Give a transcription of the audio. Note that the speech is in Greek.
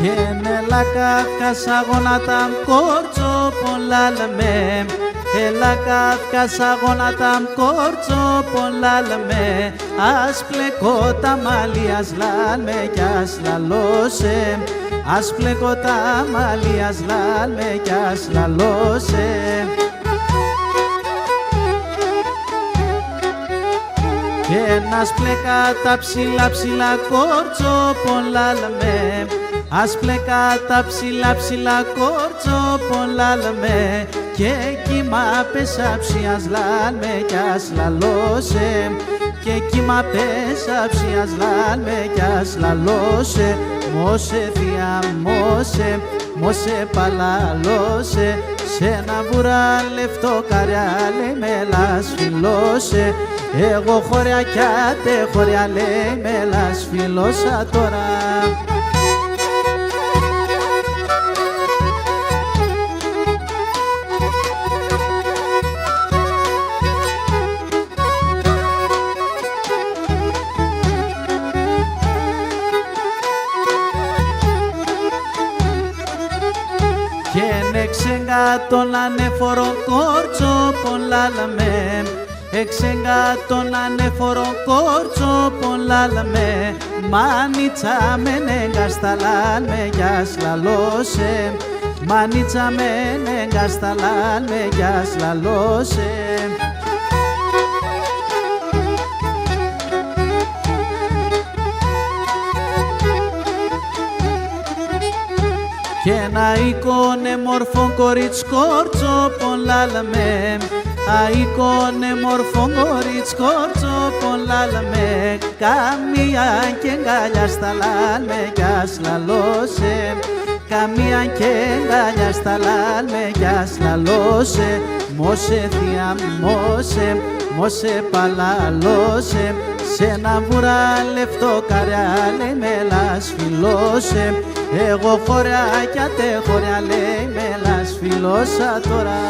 Έλα Καύκασα γόνατα κόρτσο πολλά λέμε, έλα Καύκασα γόνατα κόρτσο πολλά λέμε, ας πλεκώ τα μαλλί ας λάλμε κι ας λαλώσε, ας πλεκώ τα μαλλί ας λάλμε κι ας λαλώσε. Και να σπλέκα τα ψηλά ψηλά κόρτσο πολλά λέμε, ας πλέκα τα ψηλά ψηλά κόρτσο πολλά λέμε, και κύμα πεσάψει ας λάλμε κι ας λαλώσε, και κύμα πεσάψει ας λάλμε κι ας λαλώσε. Μόσε θεία μόσε, μόσε παλαλώσε, σε ένα βουράλευτο καριάλε με λασφιλώσε. Εγώ χωριά κι άτε χωριά λέει με λασφιλώσα τώρα. Και έξεγγα τον ανέφορο κόρτσο πολλά λαμέ, έξεγγα τον ανέφορο κόρτσο πολλά λαμέ, μάνιτσα με νέγκα στα λάλμε κι ας λαλώσε, μάνιτσα με νέγκα στα λάλμε κι ας λαλώσε. Και ένα εικόνε μορφό κορίτς κόρτσο πολλά λαμέ, αεικόνε μορφό κορίτς κόρτσο πολλά λαμέ, καμία και γκάλια στα λάλμε κι ας λαλώσε, καμία και γκάλια στα λάλμε κι ας λαλώσε. Μόσε θεία μόσε, μόσε παλαλώσε, σε ένα βουράλευτο καριάλε με λασφιλώσε. Εγώ χωριά κι άτε χωριά λέει με λασφιλώσα τώρα.